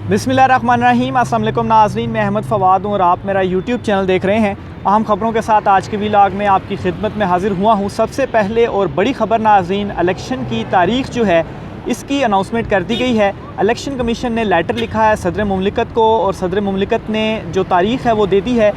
बिस्मिल्लाहिर्रहमानिर्रहीम। अस्सलाम वालेकुम नाज़रीन, मैं अहमद फ़वाद हूँ और आप मेरा यूट्यूब चैनल देख रहे हैं। अहम ख़बरों के साथ आज के व्लॉग में आपकी खिदमत में हाज़िर हुआ हूँ। सबसे पहले और बड़ी ख़बर नाज़रीन, इलेक्शन की तारीख़ जो है इसकी अनाउंसमेंट कर दी गई है। इलेक्शन कमीशन ने लेटर लिखा है सदर मुमलिकत को और सदर मुमलिकत ने जो तारीख़ है वो दे दी है।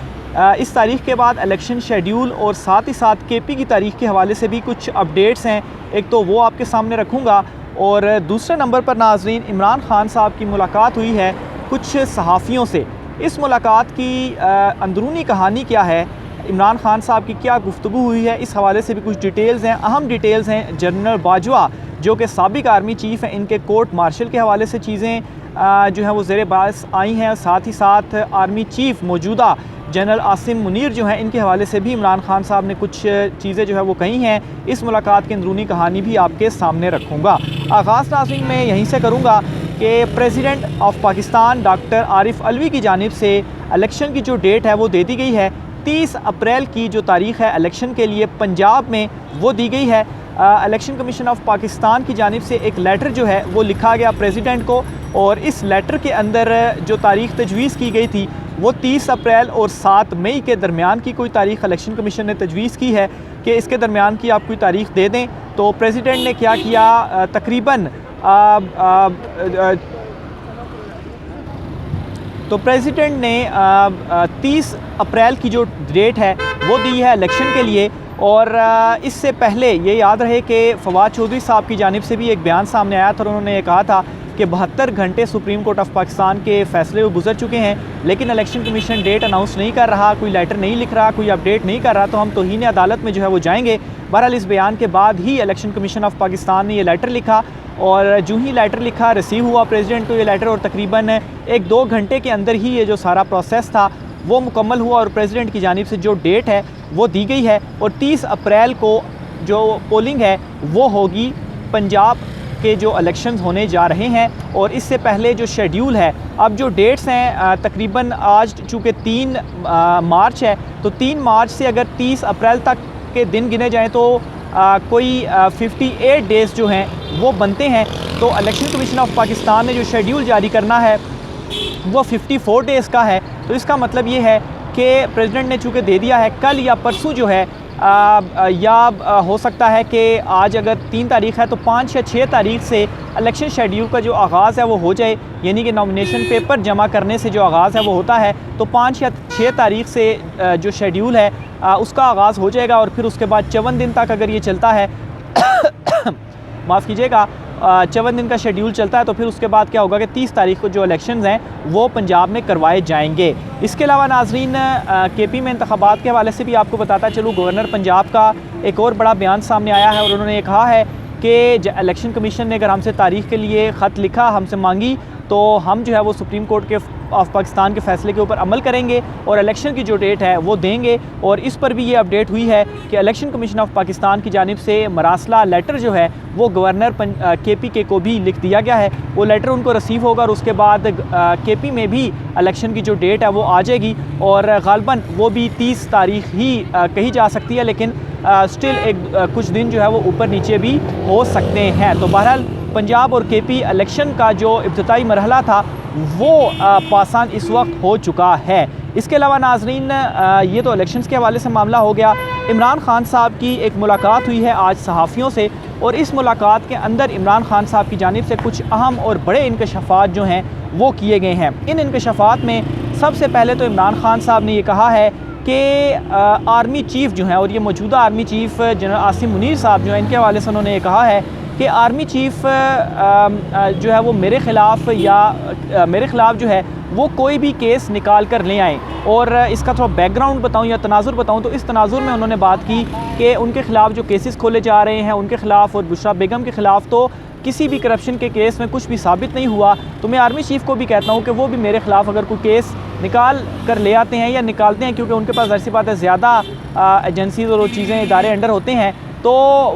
इस तारीख़ के बाद इलेक्शन शेड्यूल और साथ ही साथ KP की तारीख़ के हवाले से भी कुछ अपडेट्स हैं, एक तो वो आपके सामने रखूँगा। और दूसरे नंबर पर नाज़रीन, इमरान खान साहब की मुलाकात हुई है कुछ सहाफ़ियों से। इस मुलाकात की अंदरूनी कहानी क्या है, इमरान खान साहब की क्या गुफ्तगू हुई है, इस हवाले से भी कुछ डिटेल्स हैं, अहम डिटेल्स हैं। जनरल बाजवा जो कि साबिक आर्मी चीफ़ हैं, इनके कोर्ट मार्शल के हवाले से चीज़ें जो हैं वो ज़ेर बहस आई हैं। साथ ही साथ आर्मी चीफ़ मौजूदा जनरल आसिम मुनीर जो हैं, इनके हवाले से भी इमरान खान साहब ने कुछ चीज़ें जो है वो कही हैं। इस मुलाकात की अंदरूनी कहानी भी आपके सामने रखूँगा। आगाज़ नाज़रीन मैं यहीं से करूँगा कि president of Pakistan doctor Arif Alvi की जानिब से इलेक्शन की जो डेट है वो दे दी गई है। 30 अप्रैल की जो तारीख़ है इलेक्शन के लिए पंजाब में वो दी गई है। इलेक्शन कमीशन ऑफ पाकिस्तान की जानिब से एक लेटर जो है वो लिखा गया प्रेसिडेंट को, और इस लेटर के अंदर जो तारीख़ तजवीज़ की गई थी वो 30 अप्रैल और 7 मई के दरमियान की कोई तारीख़ इलेक्शन कमीशन ने तजवीज़ की है कि इसके दरमियान की आप कोई तारीख़ दे दें। तो प्रेसिडेंट ने क्या किया, तकरीबन तो प्रेसिडेंट ने 30 अप्रैल की जो डेट है वो दी है इलेक्शन के लिए। और इससे पहले ये याद रहे कि फवाद चौधरी साहब की जानिब से भी एक बयान सामने आया था और उन्होंने ये कहा था कि 72 घंटे सुप्रीम कोर्ट ऑफ पाकिस्तान के फ़ैसले वो गुजर चुके हैं, लेकिन इलेक्शन कमीशन डेट अनाउंस नहीं कर रहा, कोई लेटर नहीं लिख रहा, कोई अपडेट नहीं कर रहा, तो हम तौहीन अदालत में जो है वो जाएंगे। बहरहाल इस बयान के बाद ही इलेक्शन कमीशन ऑफ पाकिस्तान ने ये लेटर लिखा, और जो ही लेटर लिखा रिसीव हुआ प्रेसिडेंट को ये लेटर, और तकरीबन 1-2 घंटे के अंदर ही ये जो सारा प्रोसेस था वो मुकम्मल हुआ और प्रेसिडेंट की जानिब से जो डेट है वो दी गई है। और 30 अप्रैल को जो पोलिंग है वो होगी पंजाब के जो इलेक्शंस होने जा रहे हैं। और इससे पहले जो शेड्यूल है, अब जो डेट्स हैं तकरीबन आज चूँकि 3 मार्च है, तो 3 मार्च से अगर 30 अप्रैल तक के दिन गिने जाएँ तो कोई 58 डेज़ जो हैं वो बनते हैं। तो इलेक्शन कमीशन ऑफ पाकिस्तान ने जो शेड्यूल जारी करना है वो 54 डेज़ का है। तो इसका मतलब ये है कि प्रेसिडेंट ने चूँकि दे दिया है, कल या परसों जो है हो सकता है कि आज अगर 3 तारीख़ है तो 5 या 6 तारीख़ से इलेक्शन शेड्यूल का जो आगाज़ है वो हो जाए, यानी कि नॉमिनेशन पेपर जमा करने से जो आगाज़ है वो होता है, तो 5 या 6 तारीख़ से जो शेड्यूल है उसका आगाज़ हो जाएगा। और फिर उसके बाद 54 दिन तक अगर ये चलता है माफ़ कीजिएगा, 54 दिन का शेड्यूल चलता है, तो फिर उसके बाद क्या होगा कि 30 तारीख़ को जो इलेक्शंस हैं वो पंजाब में करवाए जाएंगे। इसके अलावा नाज़रीन KP में इंतखाबात के हवाले से भी आपको बताता चलूँ, गवर्नर पंजाब का एक और बड़ा बयान सामने आया है और उन्होंने ये कहा है कि इलेक्शन कमीशन ने अगर हमसे तारीख़ के लिए ख़त लिखा, हमसे मांगी, तो हम जो है वो सुप्रीम कोर्ट के ऑफ पाकिस्तान के फ़ैसले के ऊपर अमल करेंगे और इलेक्शन की जो डेट है वो देंगे। और इस पर भी ये अपडेट हुई है कि इलेक्शन कमीशन ऑफ पाकिस्तान की जानिब से मरासला लेटर जो है वो गवर्नर KP के को भी लिख दिया गया है। वो लेटर उनको रिसीव होगा और उसके बाद KP में भी इलेक्शन की जो डेट है वो आ जाएगी, और ग़ालिबन वो भी 30 तारीख़ ही कही जा सकती है, लेकिन स्टिल कुछ दिन जो है वो ऊपर नीचे भी हो सकते हैं। तो बहरहाल पंजाब और KP इलेक्शन का जो इब्तिदाई मरहला था वो पासान इस वक्त हो चुका है। इसके अलावा नाज़रीन ये तो इलेक्शंस के हवाले से मामला हो गया। इमरान खान साहब की एक मुलाकात हुई है आज सहाफ़ियों से, और इस मुलाकात के अंदर इमरान खान साहब की जानिब से कुछ अहम और बड़े इंकशाफात जो हैं वो किए गए हैं। इन इंकशाफात में सबसे पहले तो इमरान खान साहब ने ये कहा है कि आर्मी चीफ़ जो हैं, और ये मौजूदा army chief general Asim Munir साहब जो हैं, इनके हवाले से उन्होंने ये कहा है कि आर्मी चीफ़ जो है वो मेरे ख़िलाफ़ जो है वो कोई भी केस निकाल कर ले आएँ। और इसका थोड़ा बैकग्राउंड बताऊं या तनाजुर बताऊं, तो इस तनाजुर में उन्होंने बात की कि उनके ख़िलाफ़ जो केसेस खोले जा रहे हैं उनके ख़िलाफ़ और बुशरा बेगम के ख़िलाफ़ तो किसी भी करप्शन के केस में कुछ भी साबित नहीं हुआ। तो मैं आर्मी चीफ़ को भी कहता हूँ कि वो भी मेरे ख़िलाफ़ अगर कोई केस निकाल कर ले आते हैं या निकालते हैं, क्योंकि उनके पास ज़ाहिर सी बात है ज़्यादा एजेंसीज़ और वो चीज़ें इदारे अंडर होते हैं, तो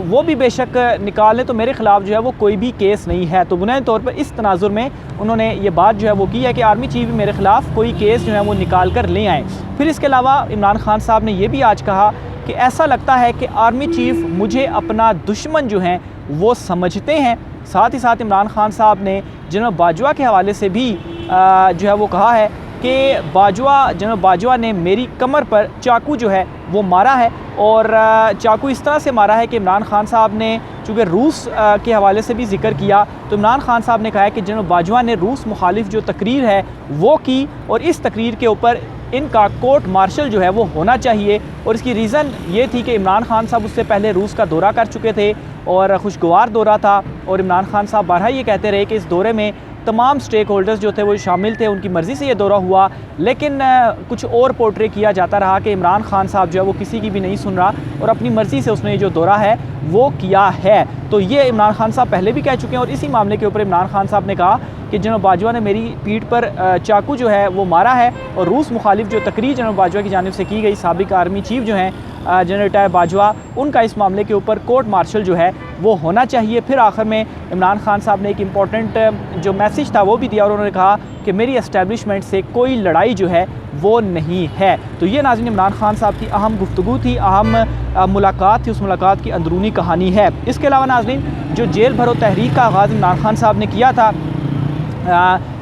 वो भी बेशक निकालें, तो मेरे ख़िलाफ़ जो है वो कोई भी केस नहीं है। तो बुनियादी तौर पर इस तनाजुर में उन्होंने ये बात जो है वो की है कि आर्मी चीफ़ भी मेरे ख़िलाफ़ कोई केस जो है वो निकाल कर ले आएँ। फिर इसके अलावा इमरान खान साहब ने ये भी आज कहा कि ऐसा लगता है कि आर्मी चीफ़ मुझे अपना दुश्मन जो हैं वो समझते हैं। साथ ही साथ इमरान खान साहब ने जनरल बाजवा के हवाले से भी जो है वो कहा है कि जनरल बाजवा ने मेरी कमर पर चाकू जो है वो मारा है, और चाकू इस तरह से मारा है कि इमरान खान साहब ने चूँकि रूस के हवाले से भी जिक्र किया, तो इमरान खान साहब ने कहा है कि जनरल बाजवा ने रूस मुखालिफ जो तकरीर है वो की, और इस तकरीर के ऊपर इनका कोर्ट मार्शल जो है वो होना चाहिए। और इसकी रीज़न ये थी कि इमरान खान साहब उससे पहले रूस का दौरा कर चुके थे और खुशगवार दौरा था, और इमरान खान साहब बारहा ये कहते रहे कि इस दौरे में तमाम स्टेक होल्डर्स जो थे वो शामिल थे, उनकी मर्ज़ी से ये दौरा हुआ, लेकिन कुछ और पोर्ट्रे किया जाता रहा कि इमरान खान साहब जो है वो किसी की भी नहीं सुन रहा और अपनी मर्ज़ी से उसने जो दौरा है वो किया है। तो ये इमरान खान साहब पहले भी कह चुके हैं, और इसी मामले के ऊपर इमरान खान साहब ने कहा कि जनरल बाजवा ने मेरी पीठ पर चाकू जो है वो मारा है, और रूस मुखालिफ जो तकरीर जनरल बाजवा की जानिब से की गई, साबिक आर्मी चीफ जो हैं जनरल रिटायर बाजवा, उनका इस मामले के ऊपर कोर्ट मार्शल जो है वो होना चाहिए। फिर आखिर में इमरान खान साहब ने एक इम्पॉर्टेंट जो मैसेज था वो भी दिया, और उन्होंने कहा कि मेरी एस्टेब्लिशमेंट से कोई लड़ाई जो है वो नहीं है। तो ये नाज़रीन इमरान खान साहब की अहम गुफ्तगू थी, अहम मुलाकात थी, उस मुलाकात की अंदरूनी कहानी है। इसके अलावा नाज़रीन जो जेल भरो तहरीक का आगाज़ इमरान खान साहब ने किया था,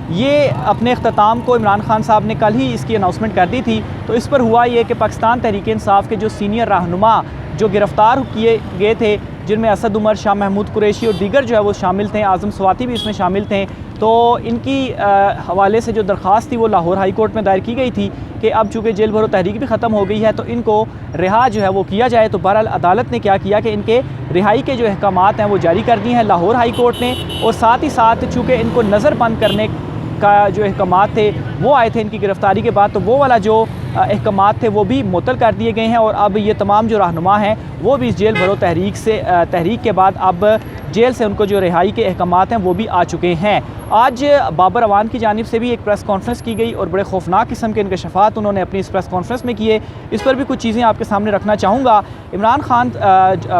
ये अपने अख्ताम को इमरान खान साहब ने कल ही इसकी अनाउंसमेंट कर दी थी। तो इस पर हुआ ये कि पाकिस्तान तहरीक इंसाफ के जो सीनियर रहनुमा जो गिरफ़्तार किए गए थे, जिनमें असद उमर, शाह महमूद कुरैशी और दीगर जो है वो शामिल थे, आज़म स्वाति भी इसमें शामिल थे, तो इनकी हवाले से जो दरख्वास्त थी वो लाहौर हाई कोर्ट में दायर की गई थी कि अब चूँकि जेल भरो तहरीक भी ख़त्म हो गई है तो इनको रिहा जो है वो किया जाए। तो बहरहाल अदालत ने क्या किया कि इनके रिहाई के जो अहकामात हैं वो जारी कर दिए हैं लाहौर हाई कोर्ट ने, और साथ ही साथ चूँकि इनको नज़रबंद करने का जो अहकामात थे वो आए थे इनकी गिरफ़्तारी के बाद, तो वो वाला जो अहकामात थे वो भी मुअत्तल कर दिए गए हैं, और अब ये तमाम जो रहनुमा हैं वो भी इस जेल भरो तहरीक के बाद अब जेल से उनको जो रिहाई के अहकामात हैं वो भी आ चुके हैं। आज बाबर अवान की जानिब से भी एक प्रेस कॉन्फ्रेंस की गई, और बड़े खौफनाक किस्म के इंकशाफात उन्होंने अपनी इस प्रेस कॉन्फ्रेंस में किए। इस पर भी कुछ चीज़ें आपके सामने रखना चाहूँगा। इमरान खान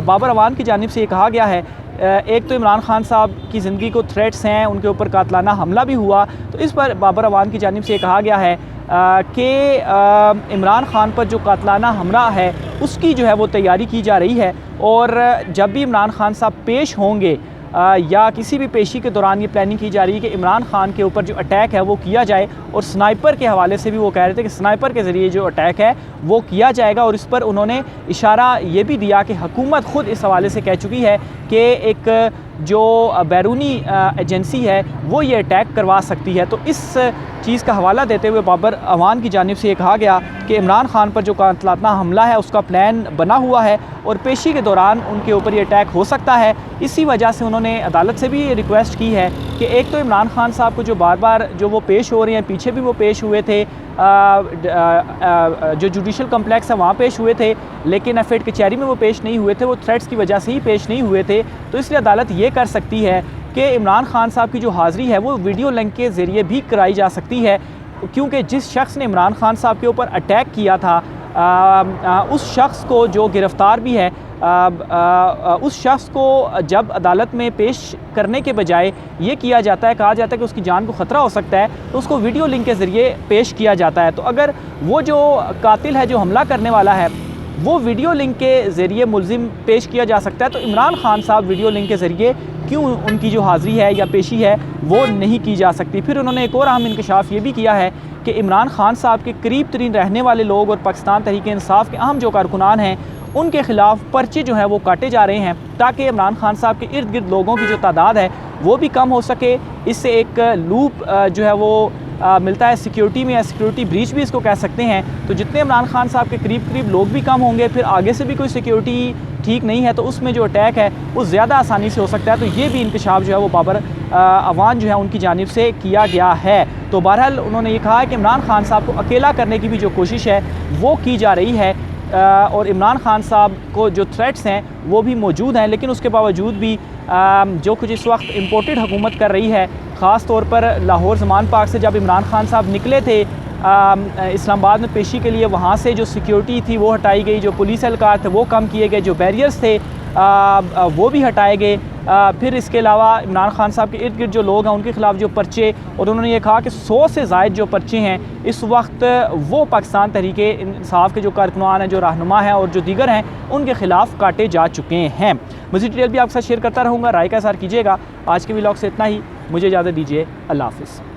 बाबर अवान की जानिब से ये कहा गया है, एक तो इमरान खान साहब की ज़िंदगी को थ्रेट्स हैं, उनके ऊपर कातलाना हमला भी हुआ, तो इस पर बाबर अवान की जानिब से ये कहा गया है कि इमरान खान पर जो कातलाना हमला है उसकी जो है वो तैयारी की जा रही है, और जब भी इमरान खान साहब पेश होंगे या किसी भी पेशी के दौरान ये प्लानिंग की जा रही है कि इमरान खान के ऊपर जो अटैक है वो किया जाए, और स्नाइपर के हवाले से भी वो कह रहे थे कि स्नाइपर के ज़रिए जो अटैक है वो किया जाएगा। और इस पर उन्होंने इशारा ये भी दिया कि हुकूमत ख़ुद इस हवाले से कह चुकी है कि एक जो बैरूनी एजेंसी है वो ये अटैक करवा सकती है। तो इस चीज़ का हवाला देते हुए बाबर अवान की जानिब से ये कहा गया कि इमरान खान पर जो कातलाना हमला है उसका प्लान बना हुआ है, और पेशी के दौरान उनके ऊपर ये अटैक हो सकता है। इसी वजह से उन्होंने अदालत से भी ये रिक्वेस्ट की है कि एक तो इमरान खान साहब को जो बार बार जो वो पेश हो रहे हैं, पीछे भी वो पेश हुए थे, जो जुडिशल कम्प्लेक्स है वहाँ पेश हुए थे, लेकिन एफएड कचहरी में वो पेश नहीं हुए थे, वो थ्रेट्स की वजह से ही पेश नहीं हुए थे। तो इसलिए अदालत ये कर सकती है कि इमरान खान साहब की जो हाज़िरी है वो वीडियो लिंक के ज़रिए भी कराई जा सकती है, क्योंकि जिस शख्स ने इमरान खान साहब के ऊपर अटैक किया था उस शख्स को जो गिरफ़्तार भी है, उस शख्स को जब अदालत में पेश करने के बजाय ये किया जाता है, कहा जाता है कि उसकी जान को ख़तरा हो सकता है, तो उसको वीडियो लिंक के ज़रिए पेश किया जाता है। तो अगर वो जो कातिल है, जो हमला करने वाला है, वो वीडियो लिंक के ज़रिए मुल्ज़िम पेश किया जा सकता है, तो इमरान खान साहब वीडियो लिंक के ज़रिए क्यों उनकी जो हाज़िरी है या पेशी है वो नहीं की जा सकती। फिर उन्होंने एक और अहम इंकशाफ ये भी किया है कि इमरान खान साहब के करीब तरीन रहने वाले लोग और पाकिस्तान तहरीक इंसाफ के अहम जो कारकुनान हैं उनके ख़िलाफ़ पर्चे जो हैं वो काटे जा रहे हैं, ताकि इमरान खान साहब के इर्द गिर्द लोगों की जो तादाद है वो भी कम हो सके। इससे एक लूप जो है वो मिलता है सिक्योरिटी में, या सिक्योरिटी ब्रीच भी इसको कह सकते हैं। तो जितने इमरान खान साहब के करीब करीब लोग भी कम होंगे, फिर आगे से भी कोई सिक्योरिटी ठीक नहीं है तो उसमें जो अटैक है वो ज़्यादा आसानी से हो सकता है। तो ये भी इंकशाफ जो है वो बाबर अवान जो है उनकी जानिब से किया गया है। तो बहरहाल उन्होंने ये कहा है कि इमरान खान साहब को अकेला करने की भी जो कोशिश है वो की जा रही है, और इमरान खान साहब को जो थ्रेट्स हैं वो भी मौजूद हैं, लेकिन उसके बावजूद भी जो कुछ इस वक्त इम्पोर्टेड हुकूमत कर रही है, ख़ास तौर पर लाहौर ज़मान पार्क से जब इमरान खान साहब निकले थे इस्लामाबाद में पेशी के लिए, वहाँ से जो सिक्योरिटी थी वो हटाई गई, जो पुलिस एहलकार थे वो कम किए गए, जो बैरियर्स थे वो भी हटाए गए। फिर इसके अलावा इमरान खान साहब के इर्द गिर्द जो लोग हैं उनके ख़िलाफ़ जो पर्चे, और उन्होंने ये कहा कि 100 से ज़ायद जो पर्चे हैं इस वक्त वो पाकिस्तान तहरीक इंसाफ के जो कारकुनान हैं, जो रहनुमा हैं और जो दीगर हैं उनके ख़िलाफ़ काटे जा चुके हैं। मज़ीद डिटेल भी आपके साथ शेयर करता रहूँगा, राय का इज़हार कीजिएगा। आज के व्लॉग से इतना ही, मुझे इजाज़त दीजिए, अल्लाह हाफ़िज़।